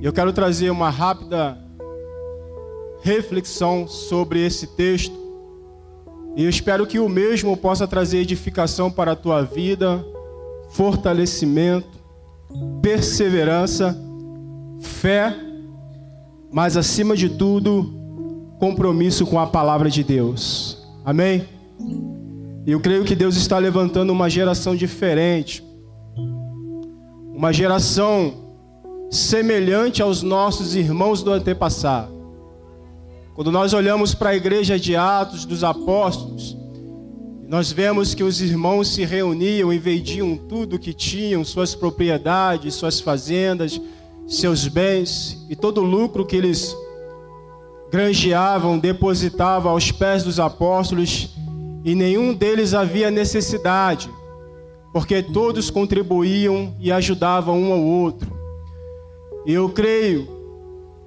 E eu quero trazer uma rápida reflexão sobre esse texto. E eu espero que o mesmo possa trazer edificação para a tua vida, fortalecimento, perseverança, fé, mas acima de tudo, compromisso com a palavra de Deus. Amém? E eu creio que Deus está levantando uma geração diferente, uma geração semelhante aos nossos irmãos do antepassado. Quando nós olhamos para a igreja de Atos dos Apóstolos, nós vemos que os irmãos se reuniam e vendiam tudo que tinham, suas propriedades, suas fazendas, seus bens, e todo o lucro que eles granjeavam, depositavam aos pés dos apóstolos, e nenhum deles havia necessidade, porque todos contribuíam e ajudavam um ao outro. E eu creio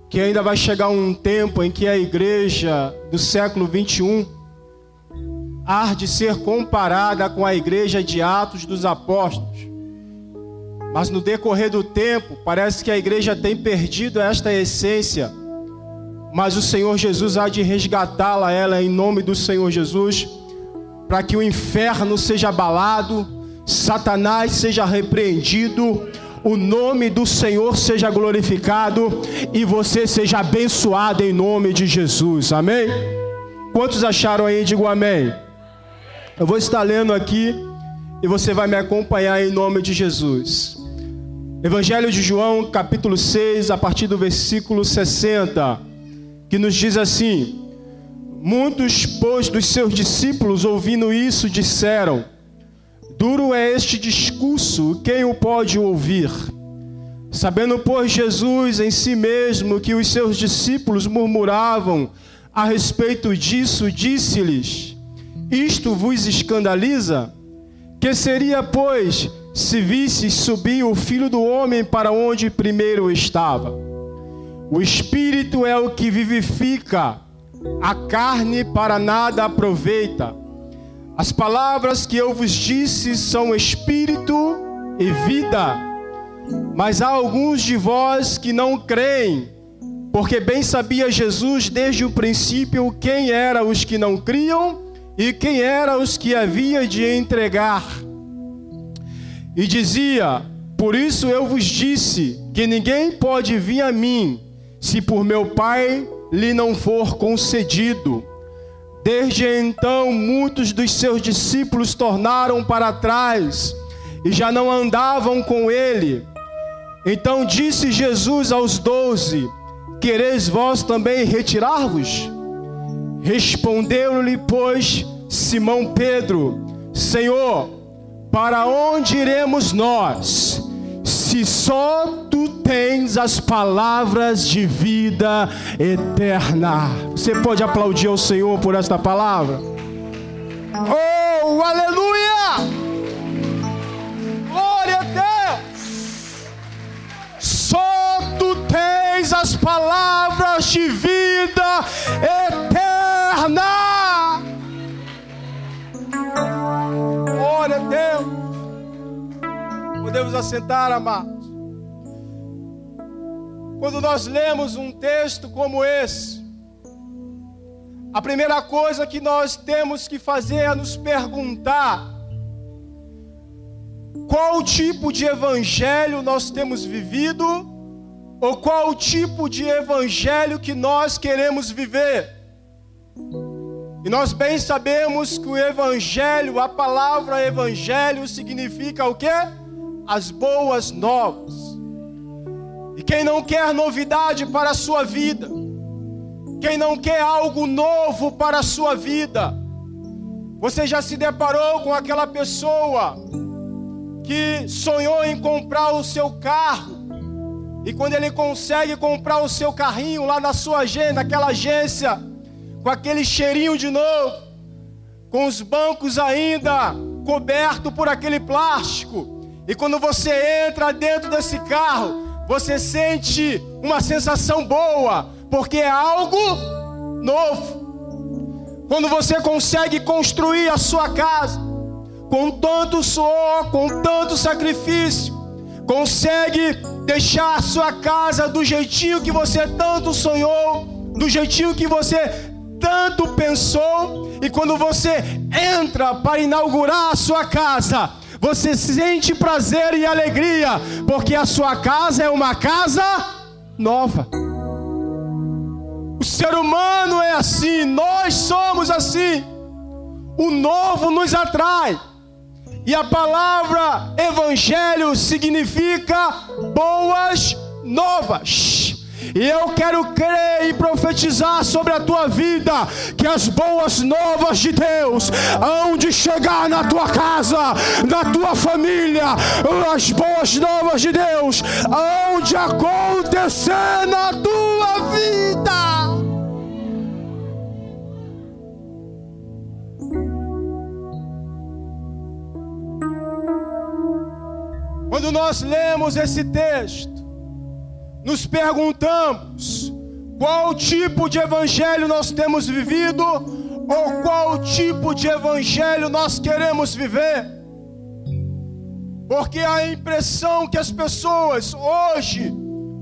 que ainda vai chegar um tempo em que a igreja do século 21 há de ser comparada com a igreja de Atos dos Apóstolos. Mas no decorrer do tempo, parece que a igreja tem perdido esta essência, mas o Senhor Jesus há de resgatá-la, ela, em nome do Senhor Jesus, para que o inferno seja abalado, Satanás seja repreendido, o nome do Senhor seja glorificado e você seja abençoado em nome de Jesus. Amém? Quantos acharam aí? Digo amém. Eu vou estar lendo aqui e você vai me acompanhar em nome de Jesus. Evangelho de João, capítulo 6, a partir do versículo 60, que nos diz assim: muitos, pois, dos seus discípulos, ouvindo isso, disseram: duro é este discurso, quem o pode ouvir? Sabendo, pois, Jesus em si mesmo que os seus discípulos murmuravam a respeito disso, disse-lhes: isto vos escandaliza? Que seria, pois, se visses subir o Filho do Homem para onde primeiro estava? O Espírito é o que vivifica, a carne para nada aproveita. As palavras que eu vos disse são espírito e vida. Mas há alguns de vós que não creem, porque bem sabia Jesus desde o princípio quem eram os que não criam e quem eram os que havia de entregar. E dizia: por isso eu vos disse que ninguém pode vir a mim, se por meu Pai lhe não for concedido. Desde então, muitos dos seus discípulos tornaram para trás e já não andavam com ele. Então disse Jesus aos 12: quereis vós também retirar-vos? Respondeu-lhe, pois, Simão Pedro: Senhor, para onde iremos nós, se só tu tens as palavras de vida eterna? Você pode aplaudir ao Senhor por esta palavra? Oh, aleluia! Glória a Deus! Só tu tens as palavras de vida eterna! Glória a Deus! Podemos assentar, amados. Quando nós lemos um texto como esse, a primeira coisa que nós temos que fazer é nos perguntar: qual tipo de evangelho nós temos vivido, ou qual tipo de evangelho que nós queremos viver? E nós bem sabemos que o evangelho, a palavra evangelho significa o quê? As boas novas. E quem não quer novidade para a sua vida, quem não quer algo novo para a sua vida, você já se deparou com aquela pessoa que sonhou em comprar o seu carro, e quando ele consegue comprar o seu carrinho lá na sua agência, naquela agência, com aquele cheirinho de novo, com os bancos ainda cobertos por aquele plástico, e quando você entra dentro desse carro, você sente uma sensação boa, porque é algo novo. Quando você consegue construir a sua casa, com tanto suor, com tanto sacrifício, consegue deixar a sua casa do jeitinho que você tanto sonhou, do jeitinho que você tanto pensou, e quando você entra para inaugurar a sua casa, você sente prazer e alegria, porque a sua casa é uma casa nova. O ser humano é assim, nós somos assim. O novo nos atrai. E a palavra evangelho significa boas novas. E eu quero crer e profetizar sobre a tua vida que as boas novas de Deus hão de chegar na tua casa, na tua família. As boas novas de Deus hão de acontecer na tua vida. Quando nós lemos esse texto, nos perguntamos qual tipo de evangelho nós temos vivido ou qual tipo de evangelho nós queremos viver. Porque a impressão que as pessoas hoje,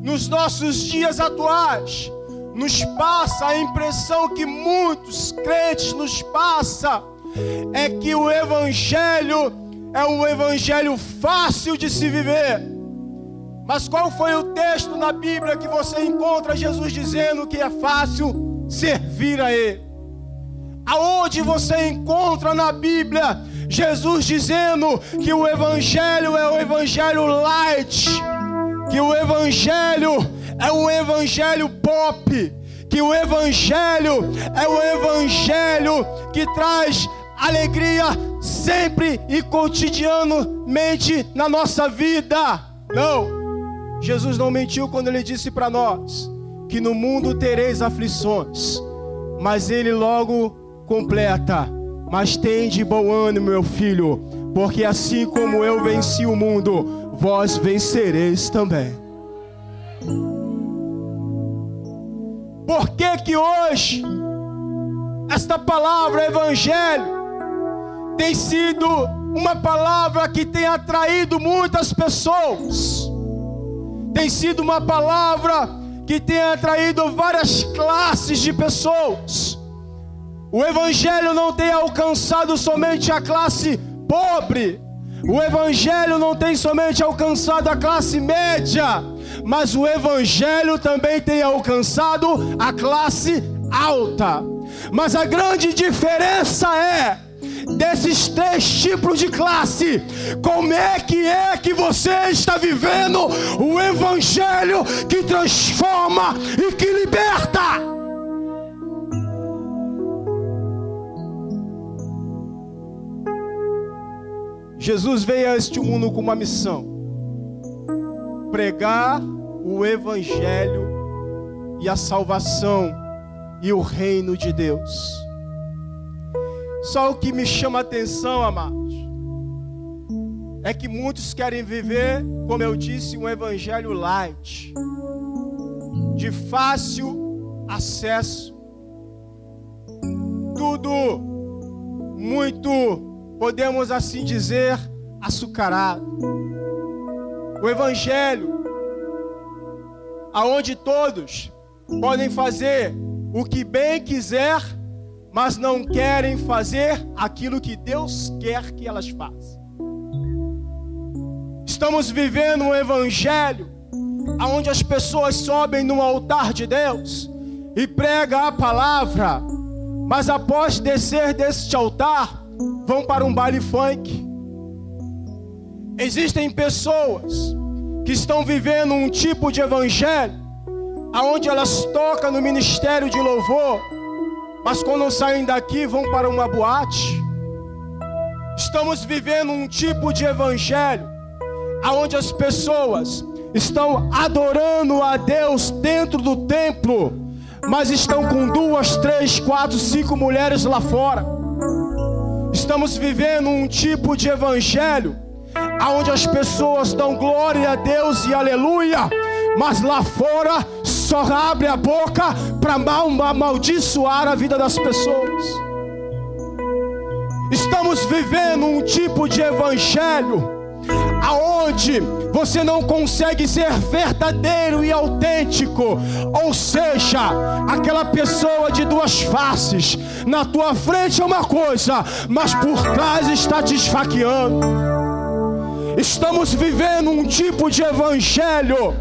nos nossos dias atuais, nos passa, a impressão que muitos crentes nos passa, é que o evangelho é um evangelho fácil de se viver. Mas qual foi o texto na Bíblia que você encontra Jesus dizendo que é fácil servir a Ele? Aonde você encontra na Bíblia Jesus dizendo que o evangelho é o evangelho light, que o evangelho é um evangelho pop, que o evangelho é um evangelho que traz alegria sempre e cotidianamente na nossa vida? Não. Jesus não mentiu quando Ele disse para nós que no mundo tereis aflições, mas Ele logo completa: mas tem de bom ânimo, meu filho, porque assim como eu venci o mundo, vós vencereis também. Por que hoje esta palavra evangelho tem sido uma palavra que tem atraído muitas pessoas? Tem sido uma palavra que tem atraído várias classes de pessoas. O evangelho não tem alcançado somente a classe pobre. O evangelho não tem somente alcançado a classe média, mas o evangelho também tem alcançado a classe alta. Mas a grande diferença é, desses três tipos de classe, como é que você está vivendo o evangelho que transforma e que liberta? Jesus veio a este mundo com uma missão: pregar o evangelho e a salvação e o reino de Deus. Só o que me chama a atenção, amados, é que muitos querem viver, como eu disse, um evangelho light, de fácil acesso, tudo muito, podemos assim dizer, açucarado. O evangelho, aonde todos podem fazer o que bem quiser, mas não querem fazer aquilo que Deus quer que elas façam. Estamos vivendo um evangelho onde as pessoas sobem no altar de Deus e pregam a palavra, mas após descer deste altar, vão para um baile funk. Existem pessoas que estão vivendo um tipo de evangelho onde elas tocam no ministério de louvor, mas quando saem daqui vão para uma boate. Estamos vivendo um tipo de evangelho onde as pessoas estão adorando a Deus dentro do templo, mas estão com 2, 3, 4, 5 mulheres lá fora. Estamos vivendo um tipo de evangelho onde as pessoas dão glória a Deus e aleluia, mas lá fora só abre a boca para amaldiçoar a vida das pessoas. Estamos vivendo um tipo de evangelho aonde você não consegue ser verdadeiro e autêntico, ou seja, aquela pessoa de duas faces. Na tua frente é uma coisa, mas por trás está te esfaqueando. Estamos vivendo um tipo de evangelho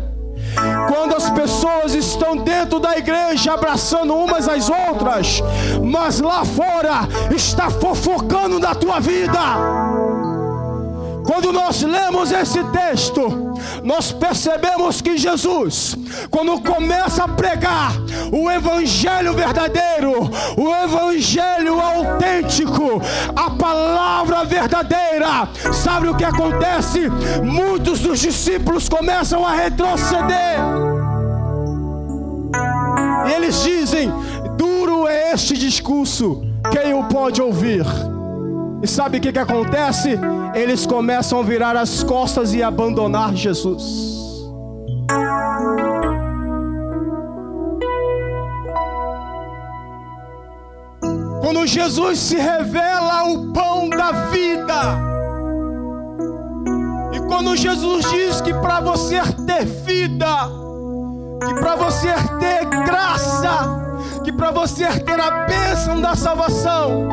quando as pessoas estão dentro da igreja abraçando umas às outras, mas lá fora está fofocando da tua vida. Quando nós lemos esse texto, nós percebemos que Jesus, quando começa a pregar o evangelho verdadeiro, o evangelho autêntico, a palavra verdadeira, sabe o que acontece? Muitos dos discípulos começam a retroceder. E eles dizem: duro é este discurso, quem o pode ouvir? E sabe o que acontece? Eles começam a virar as costas e abandonar Jesus. Quando Jesus se revela o pão da vida, e quando Jesus diz que para você ter vida, que para você ter graça, que para você ter a bênção da salvação,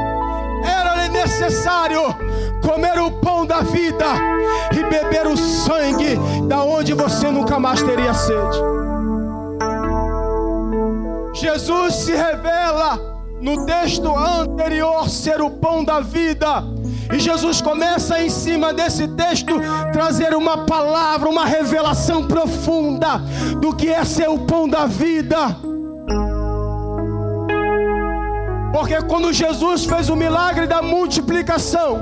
era necessário comer o pão da vida e beber o sangue, da onde você nunca mais teria sede. Jesus se revela no texto anterior ser o pão da vida, e Jesus começa em cima desse texto trazer uma palavra, uma revelação profunda do que é ser o pão da vida. Porque quando Jesus fez o milagre da multiplicação,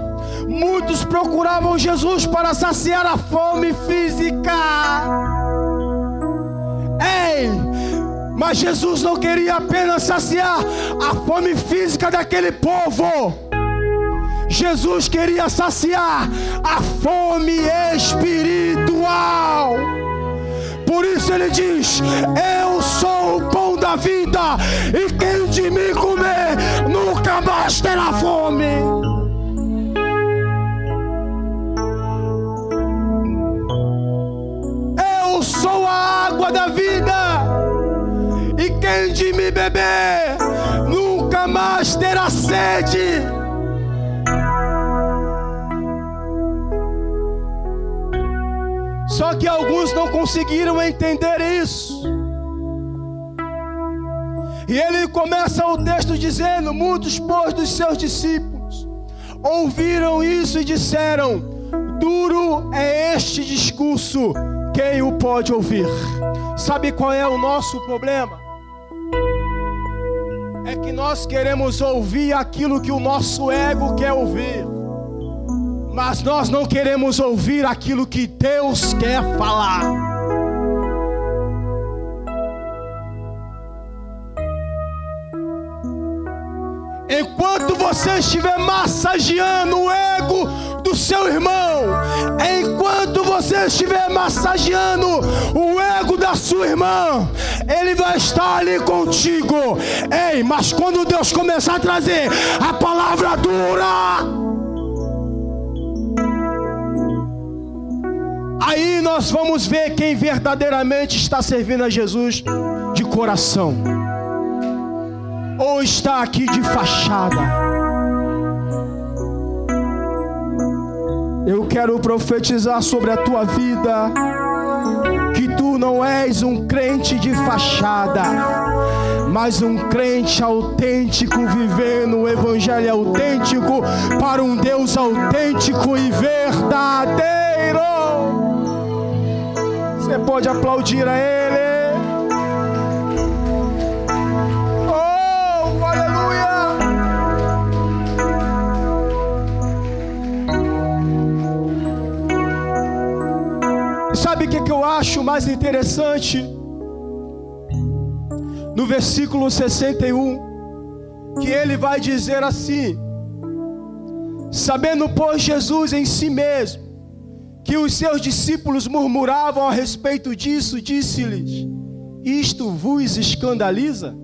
muitos procuravam Jesus para saciar a fome física. Ei, mas Jesus não queria apenas saciar a fome física daquele povo. Jesus queria saciar a fome espiritual. Por isso ele diz: eu sou o pão da vida, e quem de mim comer nunca mais terá fome. Eu sou a água da vida, e quem de mim beber nunca mais terá sede. Só que alguns não conseguiram entender isso. E ele começa o texto dizendo: muitos, pois, dos seus discípulos ouviram isso e disseram: duro é este discurso, quem o pode ouvir? Sabe qual é o nosso problema? É que nós queremos ouvir aquilo que o nosso ego quer ouvir, mas nós não queremos ouvir aquilo que Deus quer falar. Enquanto você estiver massageando o ego do seu irmão, enquanto você estiver massageando o ego da sua irmã, ele vai estar ali contigo. Ei, mas quando Deus começar a trazer a palavra dura, aí nós vamos ver quem verdadeiramente está servindo a Jesus de coração, ou está aqui de fachada. Eu quero profetizar sobre a tua vida que tu não és um crente de fachada, mas um crente autêntico, vivendo o evangelho autêntico para um Deus autêntico e verdadeiro. Você pode aplaudir a Ele. Oh, aleluia! Sabe o que eu acho mais interessante? No versículo 61, que ele vai dizer assim: sabendo, pois, Jesus em si mesmo que os seus discípulos murmuravam a respeito disso, disse-lhes: isto vos escandaliza?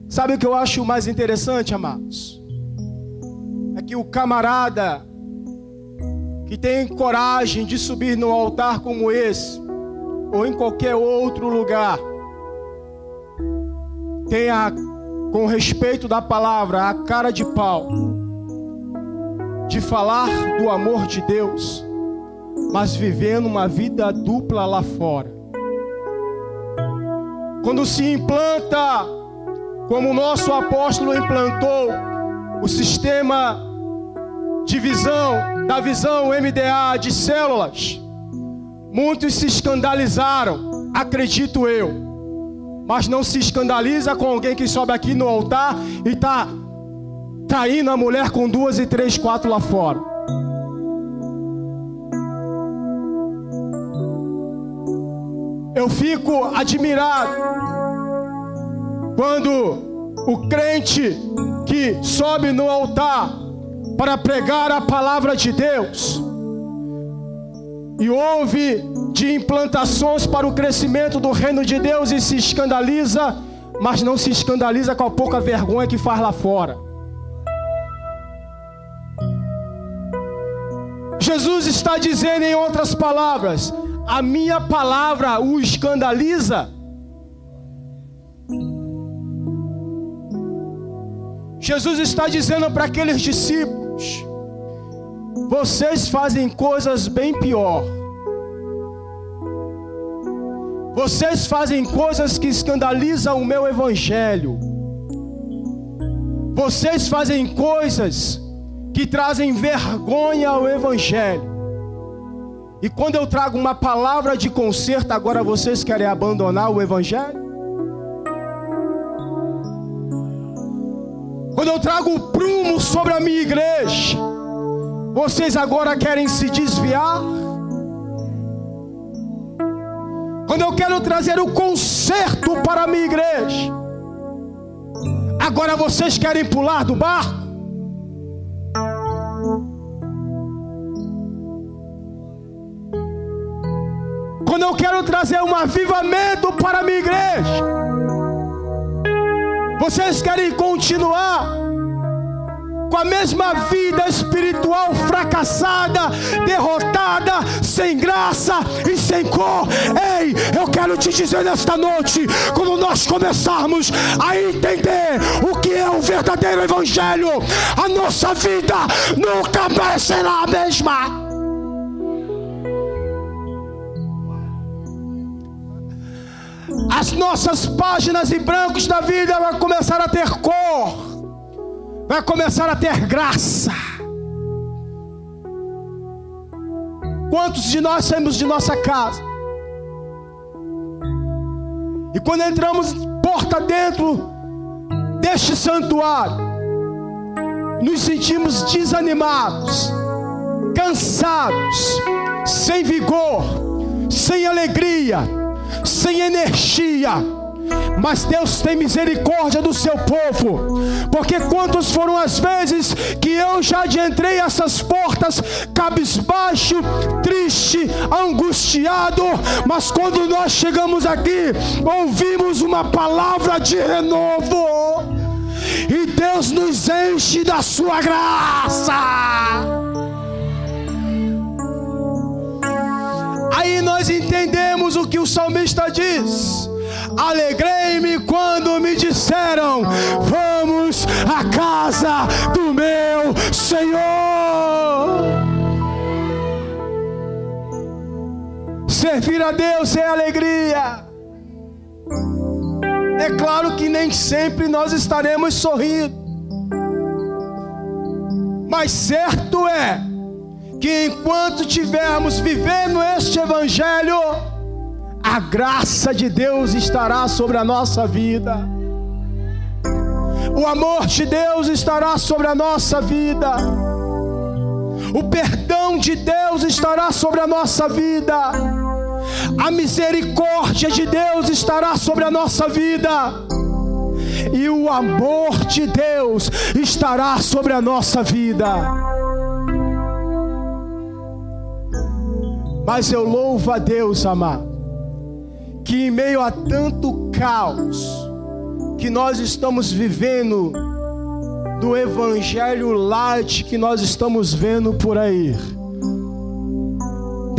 Sabe o que eu acho mais interessante, amados? É que o camarada que tem coragem de subir num altar como esse, ou em qualquer outro lugar, tenha, com respeito da palavra, a cara de pau de falar do amor de Deus, mas vivendo uma vida dupla lá fora. Quando se implanta, como o nosso apóstolo implantou, o sistema de visão, da visão MDA de células, muitos se escandalizaram, acredito eu, mas não se escandaliza com alguém que sobe aqui no altar e está traindo a mulher com 2 e 3, 4 lá fora. Eu fico admirado quando o crente que sobe no altar para pregar a palavra de Deus e ouve de implantações para o crescimento do reino de Deus e se escandaliza, mas não se escandaliza com a pouca vergonha que faz lá fora. Jesus está dizendo, em outras palavras, a minha palavra o escandaliza? Jesus está dizendo para aqueles discípulos: vocês fazem coisas bem pior. Vocês fazem coisas que escandalizam o meu evangelho. Vocês fazem coisas que trazem vergonha ao evangelho. E quando eu trago uma palavra de conserto, agora vocês querem abandonar o evangelho? Quando eu trago o prumo sobre a minha igreja, vocês agora querem se desviar? Quando eu quero trazer o conserto para a minha igreja, agora vocês querem pular do barco? Quando eu quero trazer um avivamento para a minha igreja, vocês querem continuar com a mesma vida espiritual fracassada, derrotada, sem graça e sem cor. Ei, eu quero te dizer nesta noite, quando nós começarmos a entender o que é o verdadeiro evangelho, a nossa vida nunca mais será a mesma. As nossas páginas em brancos da vida vão começar a ter cor, vai começar a ter graça. Quantos de nós saímos de nossa casa e quando entramos porta dentro deste santuário, nos sentimos desanimados, cansados, sem vigor, sem alegria, sem energia. Mas Deus tem misericórdia do seu povo, porque quantas foram as vezes que eu já entrei essas portas cabisbaixo, triste, angustiado, mas quando nós chegamos aqui, ouvimos uma palavra de renovo e Deus nos enche da sua graça. Aí nós entendemos o que o salmista diz: alegrei-me quando me disseram, vamos à casa do meu Senhor. Servir a Deus é alegria. É claro que nem sempre nós estaremos sorrindo, mas certo é que enquanto estivermos vivendo este evangelho, a graça de Deus estará sobre a nossa vida, o amor de Deus estará sobre a nossa vida, o perdão de Deus estará sobre a nossa vida, a misericórdia de Deus estará sobre a nossa vida, e o amor de Deus estará sobre a nossa vida. Mas eu louvo a Deus, amado, que em meio a tanto caos que nós estamos vivendo, do evangelho light que nós estamos vendo por aí,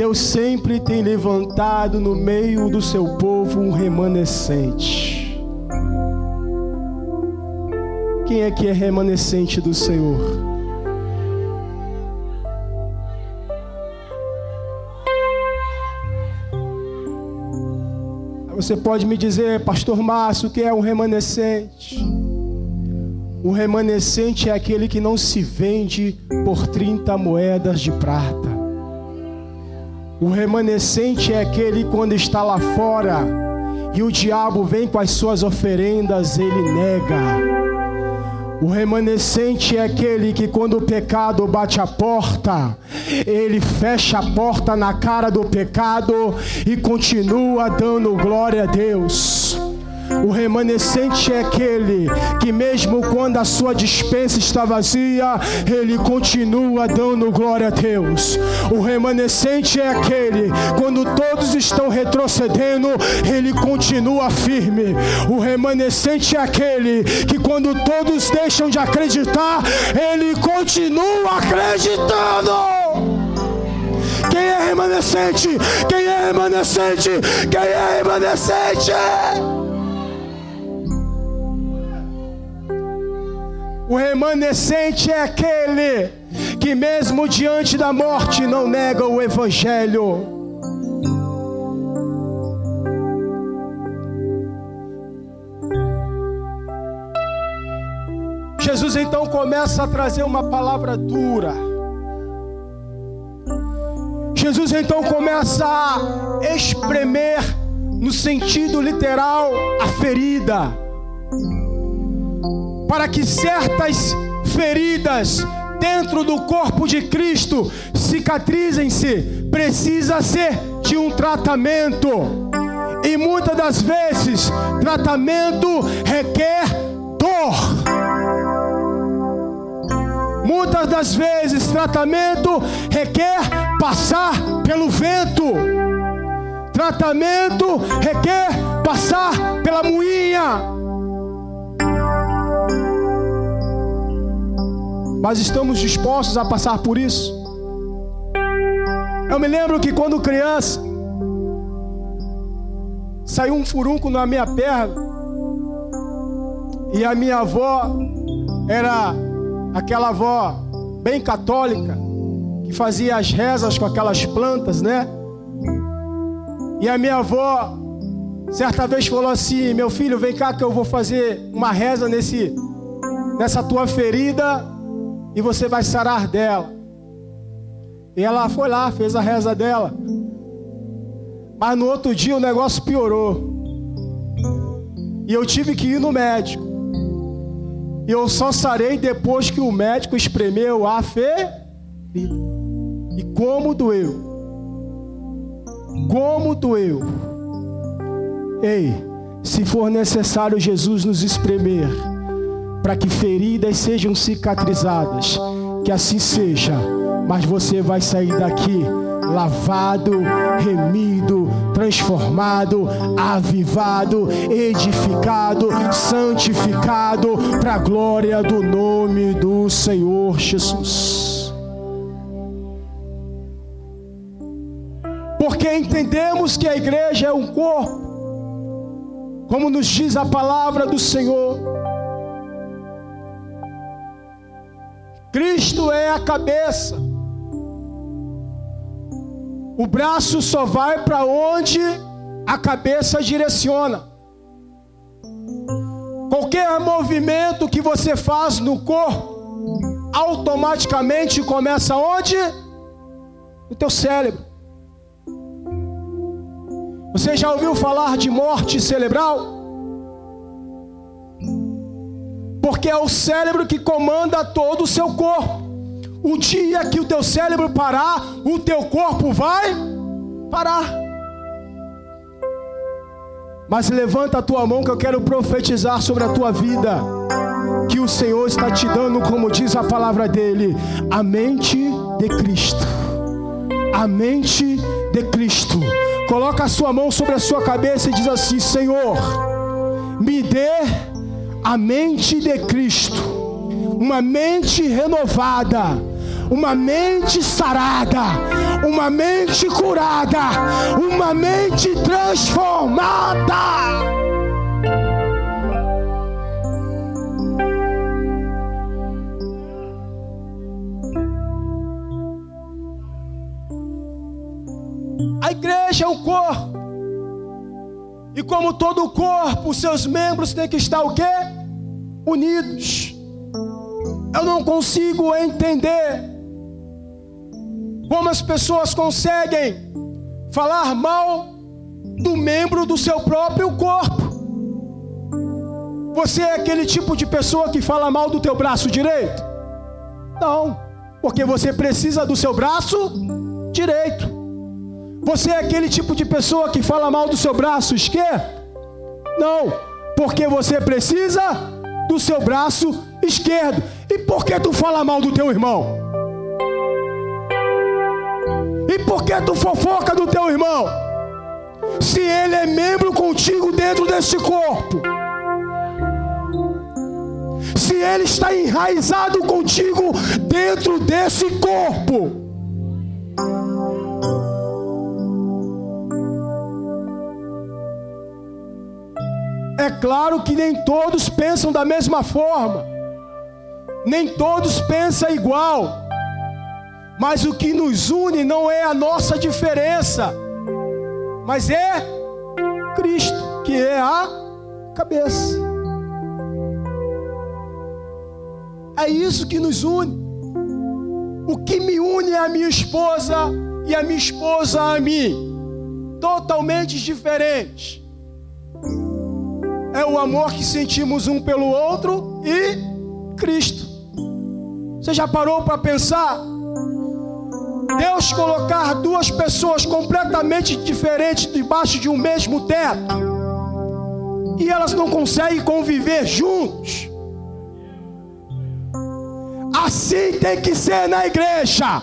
Deus sempre tem levantado no meio do seu povo um remanescente. Quem é que é remanescente do Senhor? Você pode me dizer, pastor Márcio, o que é um remanescente? O remanescente é aquele que não se vende por 30 moedas de prata. O remanescente é aquele quando está lá fora e o diabo vem com as suas oferendas, ele nega. O remanescente é aquele que quando o pecado bate a porta, ele fecha a porta na cara do pecado e continua dando glória a Deus. O remanescente é aquele que mesmo quando a sua despensa está vazia, ele continua dando glória a Deus. O remanescente é aquele, quando todos estão retrocedendo, ele continua firme. O remanescente é aquele que quando todos deixam de acreditar, ele continua acreditando. Quem é remanescente? Quem é remanescente? Quem é remanescente? O remanescente é aquele que mesmo diante da morte não nega o Evangelho. Jesus então começa a trazer uma palavra dura. Jesus então começa a espremer, no sentido literal, a ferida. Para que certas feridas dentro do corpo de Cristo cicatrizem-se, precisa ser de um tratamento. E muitas das vezes, tratamento requer dor. Muitas das vezes, tratamento requer passar pelo vento. Tratamento requer passar pela moinha. Mas estamos dispostos a passar por isso? Eu me lembro que quando criança, saiu um furúnculo na minha perna, e a minha avó era aquela avó bem católica, que fazia as rezas com aquelas plantas, né? E a minha avó, certa vez falou assim, meu filho, vem cá que eu vou fazer uma reza nessa tua ferida, e você vai sarar dela. E ela foi lá, fez a reza dela. Mas no outro dia o negócio piorou. E eu tive que ir no médico. E eu só sarei depois que o médico espremeu a ferida. E como doeu. Como doeu. Ei, se for necessário Jesus nos espremer, para que feridas sejam cicatrizadas, que assim seja, mas você vai sair daqui lavado, remido, transformado, avivado, edificado, santificado, para a glória do nome do Senhor Jesus. Porque entendemos que a igreja é um corpo, como nos diz a palavra do Senhor. Cristo é a cabeça. O braço só vai para onde a cabeça direciona. Qualquer movimento que você faz no corpo, automaticamente começa onde? No teu cérebro. Você já ouviu falar de morte cerebral? Porque é o cérebro que comanda todo o seu corpo. O dia que o teu cérebro parar, o teu corpo vai parar. Mas levanta a tua mão que eu quero profetizar sobre a tua vida, que o Senhor está te dando, como diz a palavra dele, a mente de Cristo. A mente de Cristo. Coloca a sua mão sobre a sua cabeça e diz assim: Senhor, me dê a mente de Cristo, uma mente renovada, uma mente sarada, uma mente curada, uma mente transformada. A igreja é um corpo. E como todo corpo, os seus membros têm que estar o quê? Unidos. Eu não consigo entender como as pessoas conseguem falar mal do membro do seu próprio corpo. Você é aquele tipo de pessoa que fala mal do teu braço direito? Não, porque você precisa do seu braço direito. Você é aquele tipo de pessoa que fala mal do seu braço esquerdo? Não, porque você precisa do seu braço esquerdo. E por que tu fala mal do teu irmão? E por que tu fofoca do teu irmão? Se ele é membro contigo dentro desse corpo. Se ele está enraizado contigo dentro desse corpo. É claro que nem todos pensam da mesma forma, nem todos pensam igual, mas o que nos une não é a nossa diferença, mas é Cristo, que é a cabeça. É isso que nos une. O que me une é a minha esposa e a minha esposa a mim, totalmente diferentes. É o amor que sentimos um pelo outro e Cristo. Você já parou para pensar? Deus colocar duas pessoas completamente diferentes debaixo de um mesmo teto e elas não conseguem conviver juntos. Assim tem que ser na igreja.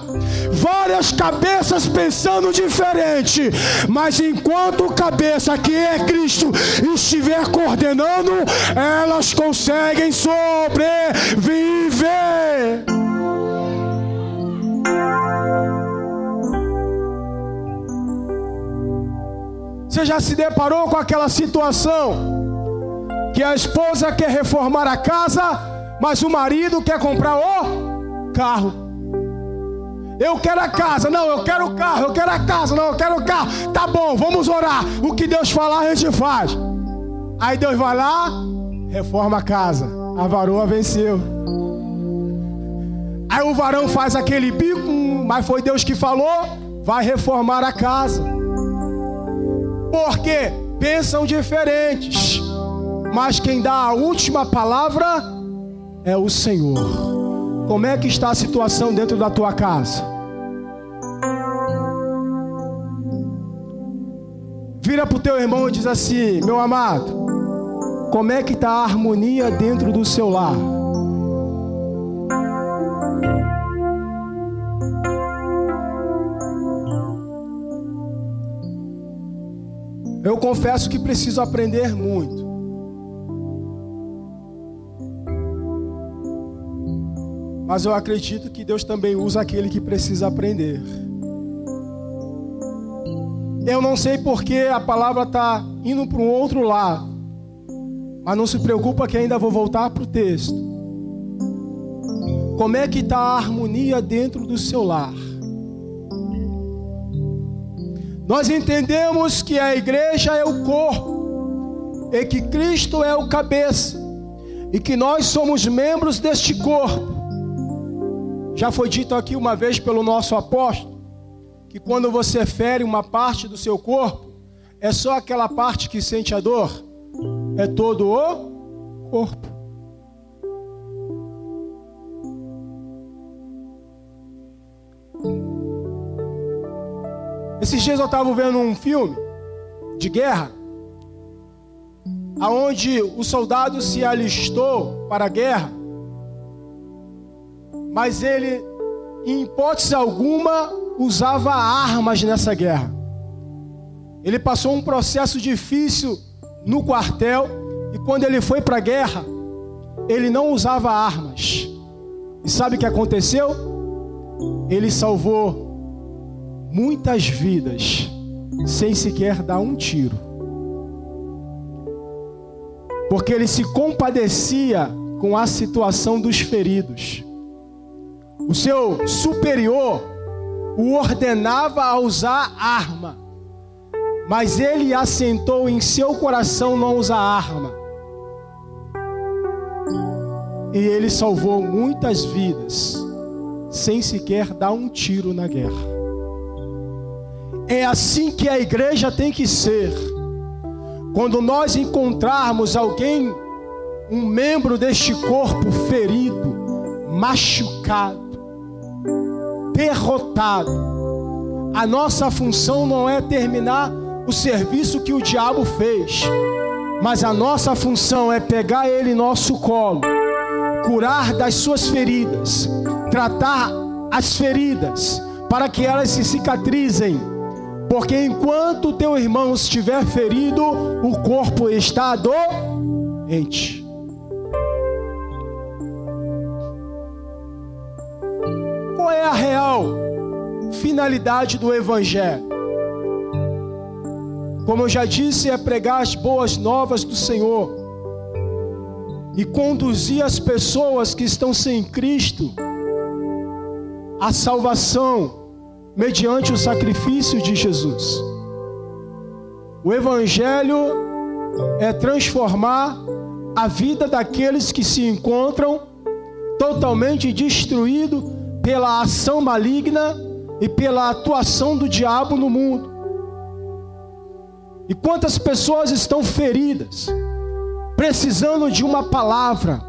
Várias cabeças pensando diferente, mas enquanto a cabeça que é Cristo estiver coordenando, elas conseguem sobreviver. Você já se deparou com aquela situação que a esposa quer reformar a casa, mas o marido quer comprar o carro? Eu quero a casa, não, eu quero o carro. Eu quero a casa, não, eu quero o carro. Tá bom, vamos orar. O que Deus falar a gente faz. Aí Deus vai lá, reforma a casa. A varoa venceu. Aí o varão faz aquele bico, mas foi Deus que falou, vai reformar a casa. Porque pensam diferentes, mas quem dá a última palavra é o Senhor. Como é que está a situação dentro da tua casa? Vira para o teu irmão e diz assim: meu amado, como é que está a harmonia dentro do seu lar? Eu confesso que preciso aprender muito. Mas eu acredito que Deus também usa aquele que precisa aprender. Eu não sei porque a palavra está indo para um outro lado. Mas não se preocupa que ainda vou voltar para o texto. Como é que está a harmonia dentro do seu lar? Nós entendemos que a igreja é o corpo, e que Cristo é o cabeça, e que nós somos membros deste corpo. Já foi dito aqui uma vez pelo nosso apóstolo, que quando você fere uma parte do seu corpo, é só aquela parte que sente a dor? É todo o corpo. Esses dias eu estava vendo um filme de guerra, aonde o soldado se alistou para a guerra, mas ele, em hipótese alguma, usava armas nessa guerra. Ele passou um processo difícil no quartel, e quando ele foi para a guerra, ele não usava armas. E sabe o que aconteceu? Ele salvou muitas vidas sem sequer dar um tiro. Porque ele se compadecia com a situação dos feridos. O seu superior o ordenava a usar arma, mas ele assentou em seu coração não usar arma. E ele salvou muitas vidas sem sequer dar um tiro na guerra. É assim que a igreja tem que ser. Quando nós encontrarmos alguém, um membro deste corpo ferido, machucado, derrotado, a nossa função não é terminar o serviço que o diabo fez, mas a nossa função é pegar ele em nosso colo, curar das suas feridas, tratar as feridas para que elas se cicatrizem, porque enquanto o teu irmão estiver ferido, o corpo está doente. Qual é a real finalidade do Evangelho? Como eu já disse, é pregar as boas novas do Senhor e conduzir as pessoas que estão sem Cristo à salvação mediante o sacrifício de Jesus. O Evangelho é transformar a vida daqueles que se encontram totalmente destruídos pela ação maligna e pela atuação do diabo no mundo. E quantas pessoas estão feridas, precisando de uma palavra,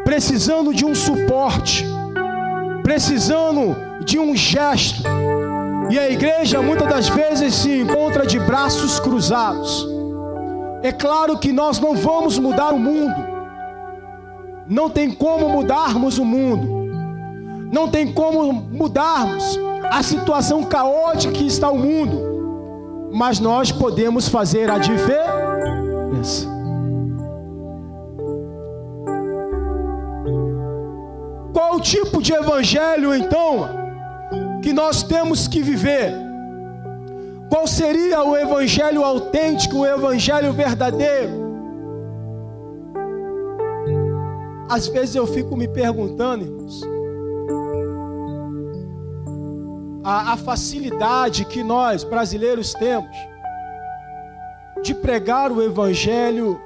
precisando de um suporte, precisando de um gesto. E a igreja muitas das vezes se encontra de braços cruzados. É claro que nós não vamos mudar o mundo. Não tem como mudarmos o mundo. Não tem como mudarmos a situação caótica que está o mundo. Mas nós podemos fazer a diferença. Qual o tipo de evangelho, então, que nós temos que viver? Qual seria o evangelho autêntico, o evangelho verdadeiro? Às vezes eu fico me perguntando, irmãos, a facilidade que nós, brasileiros, temos de pregar o evangelho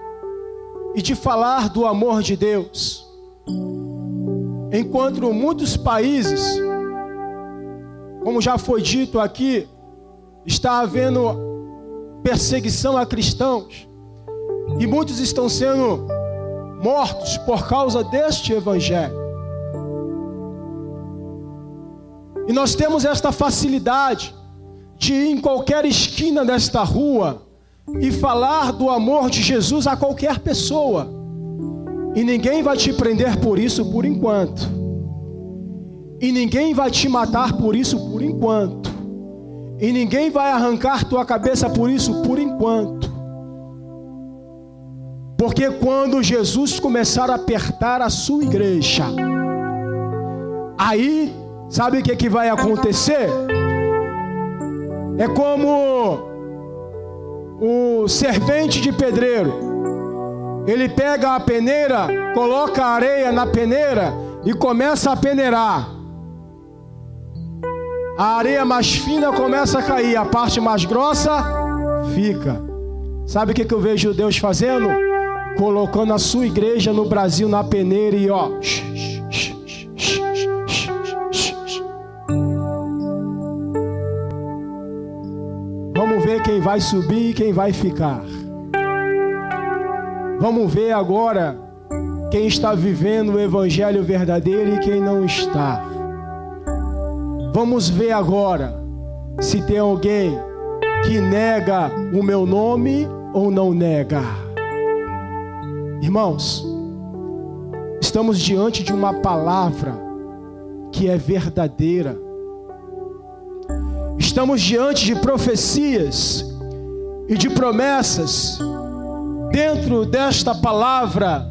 e de falar do amor de Deus. Enquanto muitos países, como já foi dito aqui, está havendo perseguição a cristãos e muitos estão sendo mortos por causa deste evangelho. E nós temos esta facilidade de ir em qualquer esquina desta rua e falar do amor de Jesus a qualquer pessoa. E ninguém vai te prender por isso por enquanto. E ninguém vai te matar por isso por enquanto. E ninguém vai arrancar tua cabeça por isso por enquanto. Porque quando Jesus começar a apertar a sua igreja, aí, sabe o que vai acontecer? É como o servente de pedreiro. Ele pega a peneira, coloca a areia na peneira e começa a peneirar. A areia mais fina começa a cair, a parte mais grossa fica. Sabe o que eu vejo Deus fazendo? Colocando a sua igreja no Brasil na peneira e ó. Vamos ver quem vai subir e quem vai ficar. Vamos ver agora quem está vivendo o evangelho verdadeiro e quem não está. Vamos ver agora se tem alguém que nega o meu nome ou não nega. Irmãos, estamos diante de uma palavra que é verdadeira. Estamos diante de profecias e de promessas dentro desta palavra,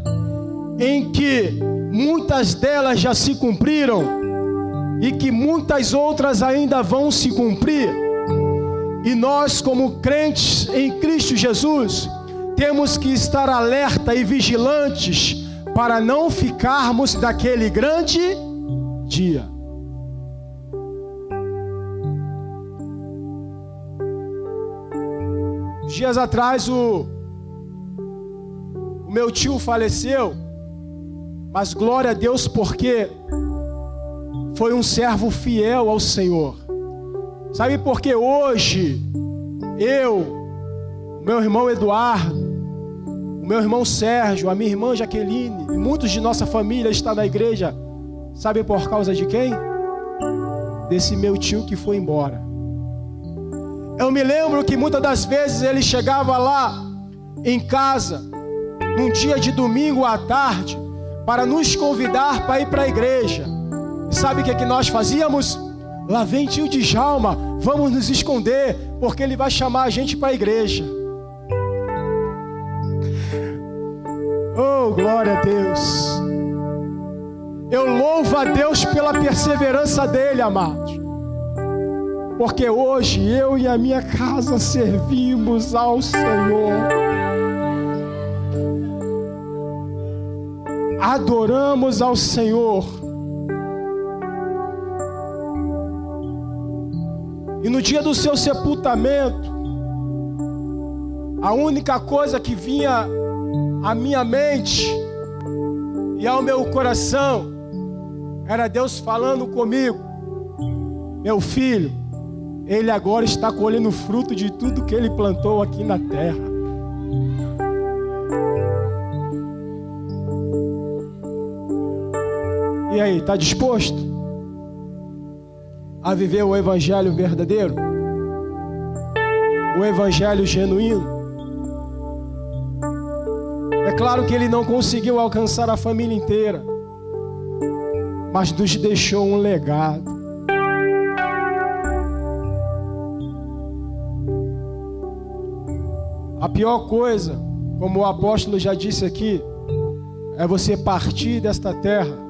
em que muitas delas já se cumpriram e que muitas outras ainda vão se cumprir. E nós, como crentes em Cristo Jesus, temos que estar alerta e vigilantes para não ficarmos daquele grande dia. Dias atrás o meu tio faleceu, mas glória a Deus porque foi um servo fiel ao Senhor. Sabe por que hoje o meu irmão Eduardo, o meu irmão Sérgio, a minha irmã Jaqueline e muitos de nossa família estão na igreja? Sabe por causa de quem? Desse meu tio que foi embora. Eu me lembro que muitas das vezes ele chegava lá em casa, num dia de domingo à tarde, para nos convidar para ir para a igreja. E sabe o que nós fazíamos? Lá vem tio Djalma, vamos nos esconder, porque ele vai chamar a gente para a igreja. Oh, glória a Deus. Eu louvo a Deus pela perseverança dele, amados. Porque hoje eu e a minha casa servimos ao Senhor. Adoramos ao Senhor. E no dia do seu sepultamento, a única coisa que vinha à minha mente e ao meu coração era Deus falando comigo: meu filho, ele agora está colhendo fruto de tudo que ele plantou aqui na terra. E aí, está disposto a viver o evangelho verdadeiro? O evangelho genuíno? É claro que ele não conseguiu alcançar a família inteira, mas nos deixou um legado. A pior coisa, como o apóstolo já disse aqui, é você partir desta terra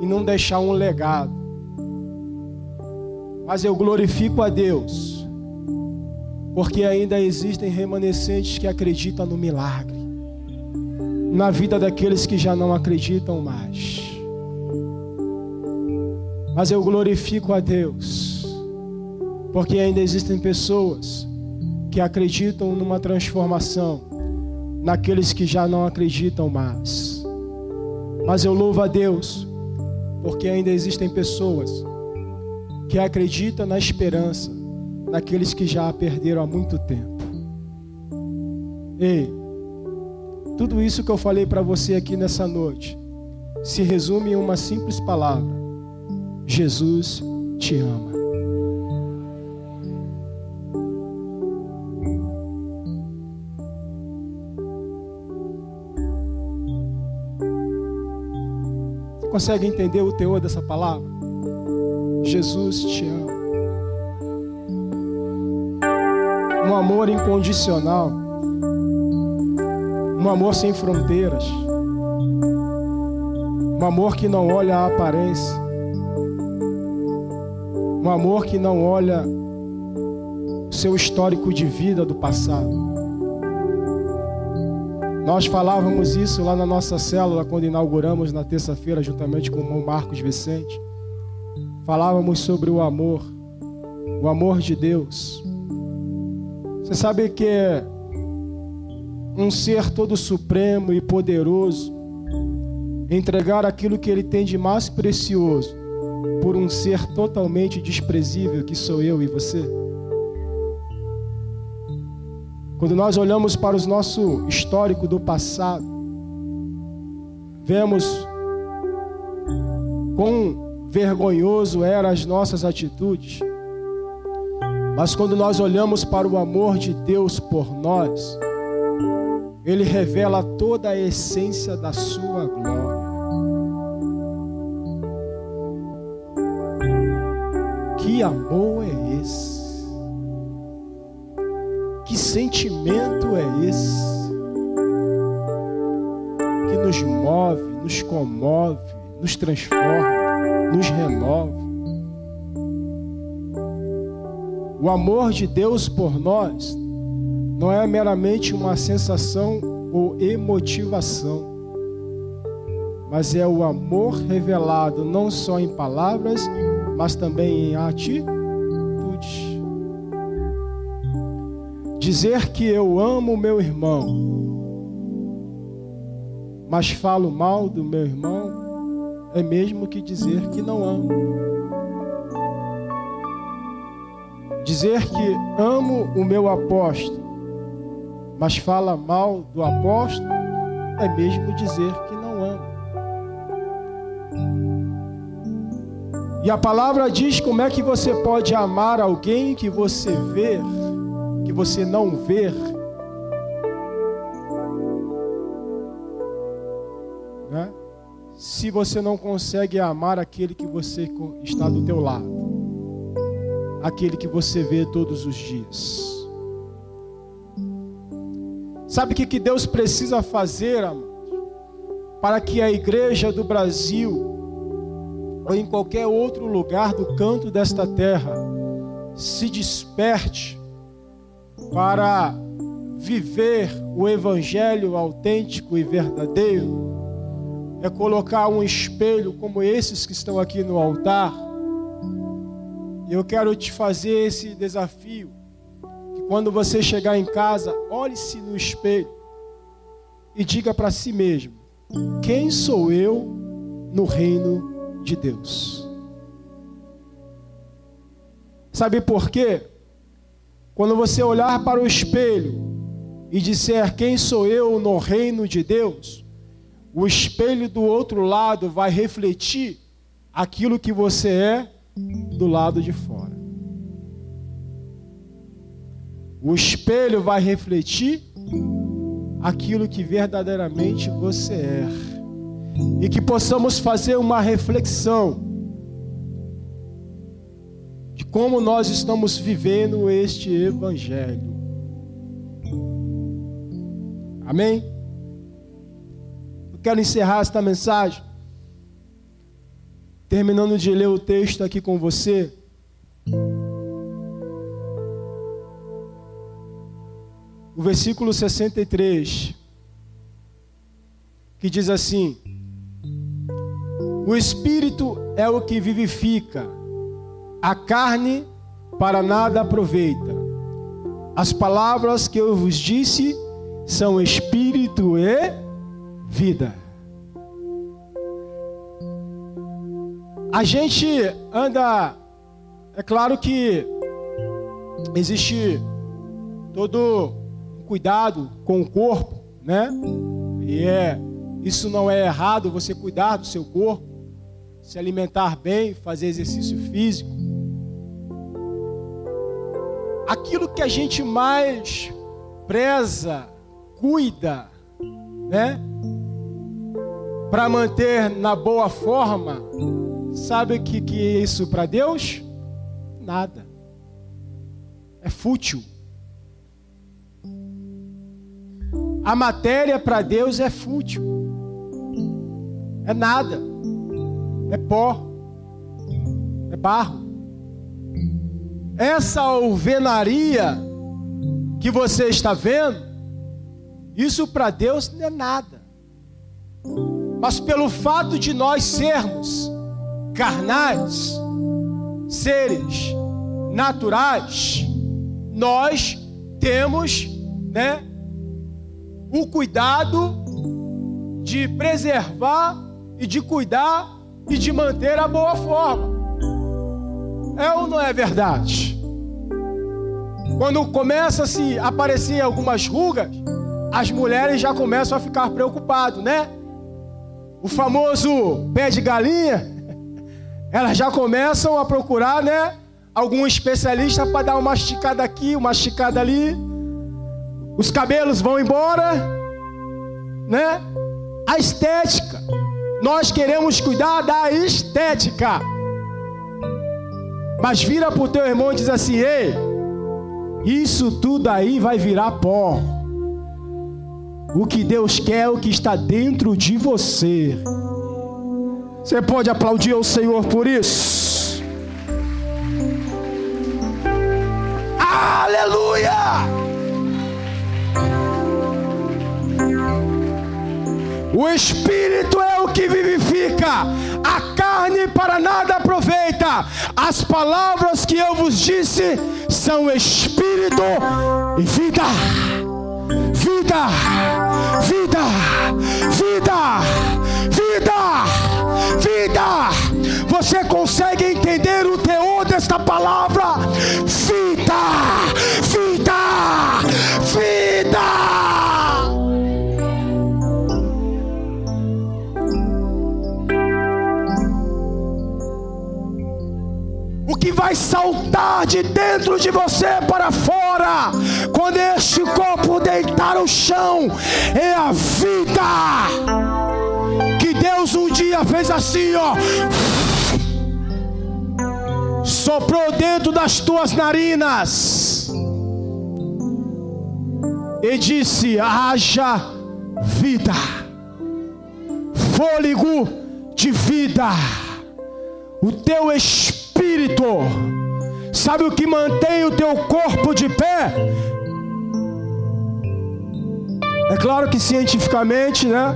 e não deixar um legado. Mas eu glorifico a Deus, porque ainda existem remanescentes que acreditam no milagre, na vida daqueles que já não acreditam mais. Mas eu glorifico a Deus, porque ainda existem pessoas que acreditam numa transformação naqueles que já não acreditam mais. Mas eu louvo a Deus, porque ainda existem pessoas que acreditam na esperança naqueles que já a perderam há muito tempo. Ei, tudo isso que eu falei para você aqui nessa noite se resume em uma simples palavra: Jesus te ama. Consegue entender o teor dessa palavra? Jesus te ama. Um amor incondicional. Um amor sem fronteiras. Um amor que não olha a aparência. Um amor que não olha o seu histórico de vida do passado. Nós falávamos isso lá na nossa célula quando inauguramos na terça-feira juntamente com o irmão Marcos Vicente. Falávamos sobre o amor de Deus. Você sabe que é um ser todo supremo e poderoso entregar aquilo que ele tem de mais precioso por um ser totalmente desprezível que sou eu e você? Quando nós olhamos para o nosso histórico do passado, vemos quão vergonhoso eram as nossas atitudes. Mas quando nós olhamos para o amor de Deus por nós, Ele revela toda a essência da sua glória. Que amor é esse? Que sentimento é esse? Que nos move, nos comove, nos transforma, nos renova. O amor de Deus por nós não é meramente uma sensação ou emotivação, mas é o amor revelado não só em palavras, mas também em atitudes. Dizer que eu amo meu irmão, mas falo mal do meu irmão, é mesmo que dizer que não amo. Dizer que amo o meu apóstolo, mas fala mal do apóstolo, é mesmo dizer que não amo. E a palavra diz como é que você pode amar alguém que você vê, que você não vê, né? Se você não consegue amar aquele que você está do teu lado, aquele que você vê todos os dias. Sabe o que Deus precisa fazer, amados, para que a igreja do Brasil ou em qualquer outro lugar do canto desta terra se desperte para viver o evangelho autêntico e verdadeiro? É colocar um espelho como esses que estão aqui no altar. Eu quero te fazer esse desafio, que quando você chegar em casa, olhe-se no espelho e diga para si mesmo: quem sou eu no reino de Deus? Sabe por quê? Quando você olhar para o espelho e disser quem sou eu no reino de Deus, o espelho do outro lado vai refletir aquilo que você é do lado de fora. O espelho vai refletir aquilo que verdadeiramente você é. E que possamos fazer uma reflexão de como nós estamos vivendo este evangelho. Amém? Eu quero encerrar esta mensagem terminando de ler o texto aqui com você. O versículo 63, que diz assim: o Espírito é o que vivifica, a carne para nada aproveita. As palavras que eu vos disse são Espírito e vida. A gente anda, é claro que existe todo um cuidado com o corpo, né? E isso não é errado, você cuidar do seu corpo, se alimentar bem, fazer exercício físico. Aquilo que a gente mais preza, cuida, né? Para manter na boa forma, sabe o que é isso para Deus? Nada. É fútil. A matéria para Deus é fútil. É nada. É pó. É barro. Essa alvenaria que você está vendo, isso para Deus não é nada. Mas pelo fato de nós sermos carnais, seres naturais, nós temos, né, o cuidado de preservar e de cuidar e de manter a boa forma. É ou não é verdade? Quando começa a se aparecer algumas rugas, as mulheres já começam a ficar preocupadas, né? O famoso pé de galinha, elas já começam a procurar, né, algum especialista para dar uma esticada aqui, uma esticada ali. Os cabelos vão embora, né? A estética. Nós queremos cuidar da estética. Mas vira para o teu irmão e diz assim: ei, isso tudo aí vai virar pó. O que Deus quer é o que está dentro de você. Você pode aplaudir ao Senhor por isso? Aleluia! O Espírito é o que vivifica, a carne para nada aproveita. As palavras que eu vos disse são Espírito e vida. Vida, vida, vida, vida, vida. Você consegue entender o teor desta palavra? Vida, vida, vida. O que vai saltar de dentro de você para fora, quando este corpo deitar no chão, é a vida. Que Deus um dia fez assim, ó, soprou dentro das tuas narinas e disse: haja vida, fôlego de vida. O teu espírito, sabe o que mantém o teu corpo de pé? É claro que cientificamente, né?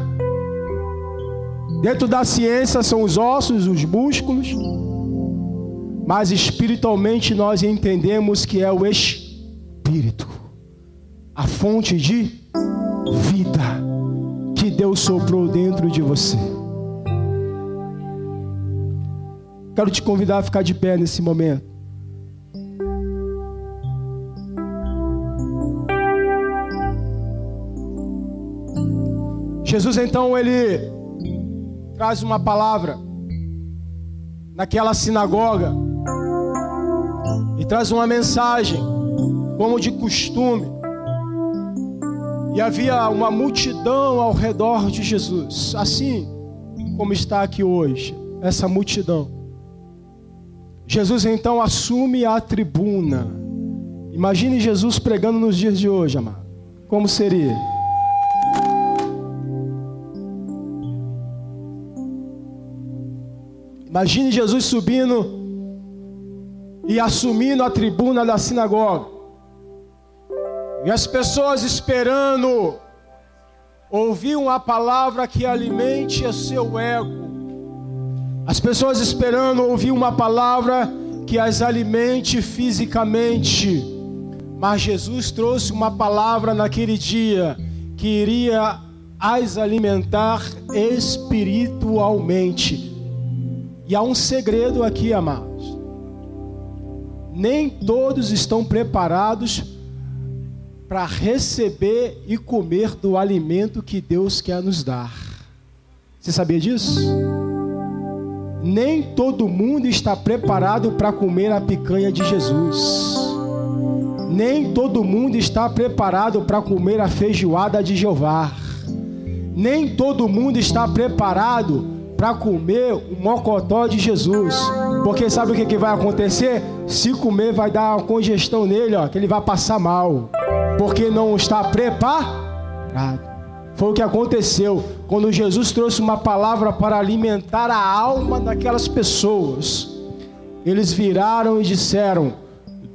Dentro da ciência são os ossos, os músculos, mas espiritualmente nós entendemos que é o Espírito, a fonte de vida que Deus soprou dentro de você. Quero te convidar a ficar de pé nesse momento. Jesus então, ele traz uma palavra naquela sinagoga e traz uma mensagem, como de costume. E havia uma multidão ao redor de Jesus, assim como está aqui hoje, essa multidão. Jesus então assume a tribuna. Imagine Jesus pregando nos dias de hoje, amado. Como seria? Imagine Jesus subindo e assumindo a tribuna da sinagoga. E as pessoas esperando ouvir uma palavra que alimente o seu ego. As pessoas esperando ouvir uma palavra que as alimente fisicamente. Mas Jesus trouxe uma palavra naquele dia que iria as alimentar espiritualmente. E há um segredo aqui, amados. Nem todos estão preparados para receber e comer do alimento que Deus quer nos dar. Você sabia disso? Nem todo mundo está preparado para comer a picanha de Jesus. Nem todo mundo está preparado para comer a feijoada de Jeová. Nem todo mundo está preparado para comer o mocotó de Jesus. Porque sabe o que vai acontecer? Se comer vai dar uma congestão nele, ó, que ele vai passar mal. Porque não está preparado. Foi o que aconteceu quando Jesus trouxe uma palavra para alimentar a alma daquelas pessoas. Eles viraram e disseram: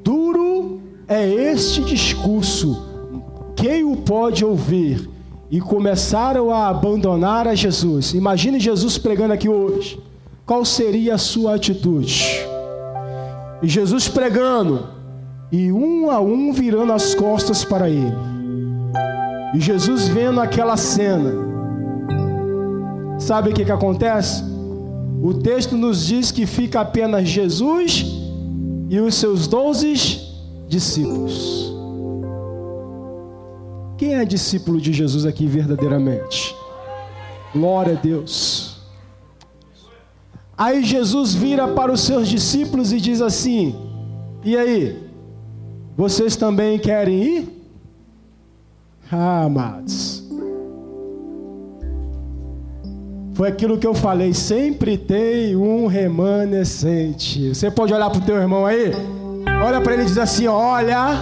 duro é este discurso, quem o pode ouvir? E começaram a abandonar a Jesus. Imagine Jesus pregando aqui hoje. Qual seria a sua atitude? E Jesus pregando, e um a um virando as costas para ele. E Jesus vendo aquela cena, sabe o que acontece? O texto nos diz que fica apenas Jesus e os seus 12 discípulos. Quem é discípulo de Jesus aqui verdadeiramente? Glória a Deus. Aí Jesus vira para os seus discípulos e diz assim: e aí, vocês também querem ir? Ah, amados, foi aquilo que eu falei, sempre tem um remanescente. Você pode olhar para o teu irmão aí? Olha para ele e diz assim: olha,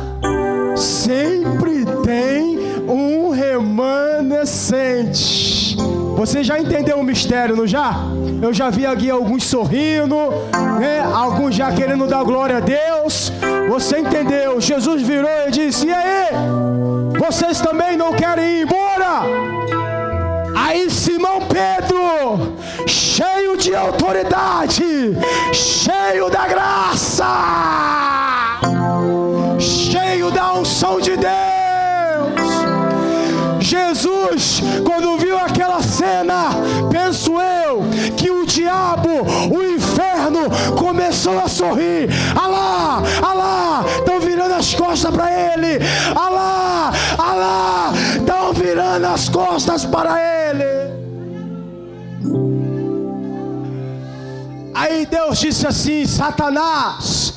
sempre tem um remanescente. Você já entendeu o mistério, não já? Eu já vi aqui alguns sorrindo, né? Alguns já querendo dar glória a Deus. Você entendeu? Jesus virou e disse: e aí? Vocês também não querem ir embora? Aí Simão Pedro, cheio de autoridade, cheio da graça, cheio da unção de Deus, Jesus, quando viu aquela cena, penso eu, que o diabo, o inferno, começou a sorrir. Alá, alá, estão virando as costas para ele. Alá, alá, estão virando as costas para ele. Aí Deus disse assim: Satanás,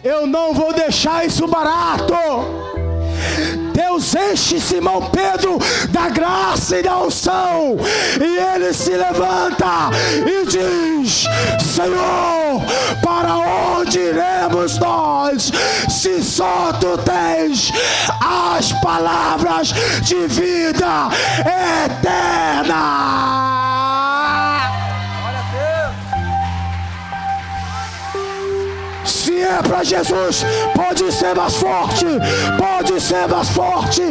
eu não vou deixar isso barato. Deus enche Simão Pedro da graça e da unção, e ele se levanta e diz: Senhor, para onde iremos nós, se só tu tens as palavras de vida eterna? Se é para Jesus, pode ser mais forte, pode ser mais forte.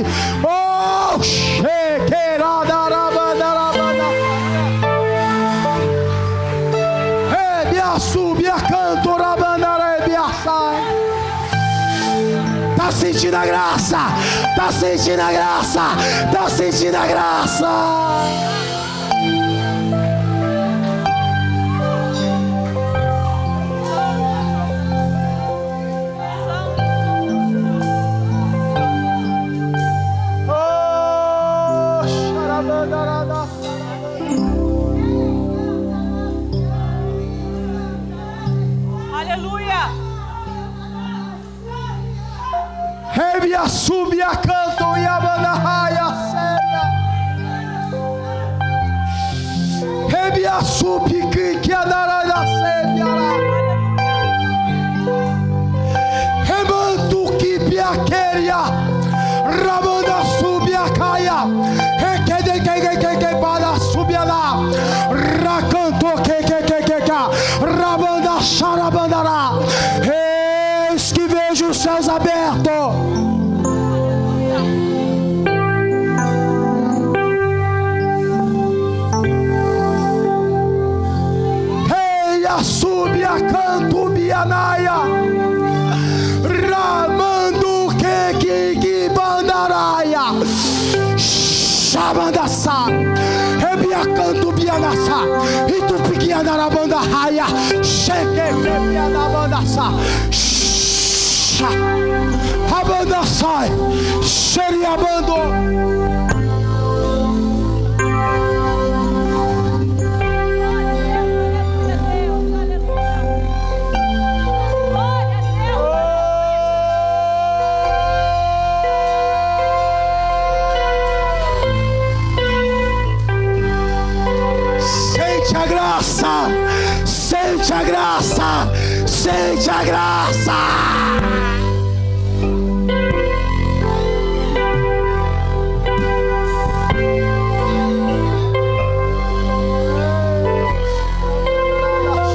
Oh, tá sentindo a graça, tá sentindo a graça, tá sentindo a graça. Rebia subia canto e a banda raia séria. Rebia subi que a darada séria. Remanto que piaqueria. Rabanda subia caia. Requede que para subia lá. Racanto que rabanda xarabandara. Eis que vejo os céus abertos. Subia canto bianaia, ramando que bandaraia, xabandaça, rebia canto bianaça, e tu piquia na banda raia, cheque rebia na bandaça, a banda sai, seria bando. Sente a graça, sente a graça.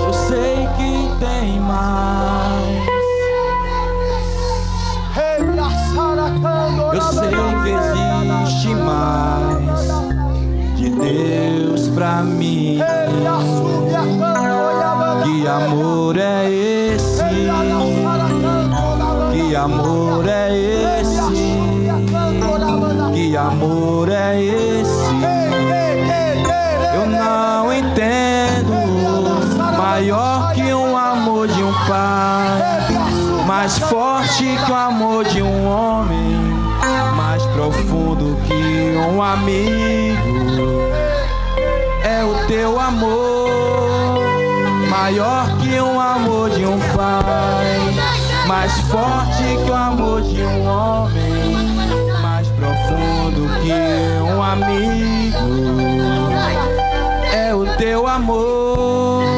Eu sei que tem mais. Eu sei que existe mais de Deus pra mim. Que amor é esse? Que amor é esse? Que amor é esse? Eu não entendo. Maior que um amor de um pai, mais forte que o amor de um homem, mais profundo que um amigo. É o teu amor, maior que um amor de um pai, mais forte que o amor de um homem, mais profundo que um amigo. É o teu amor.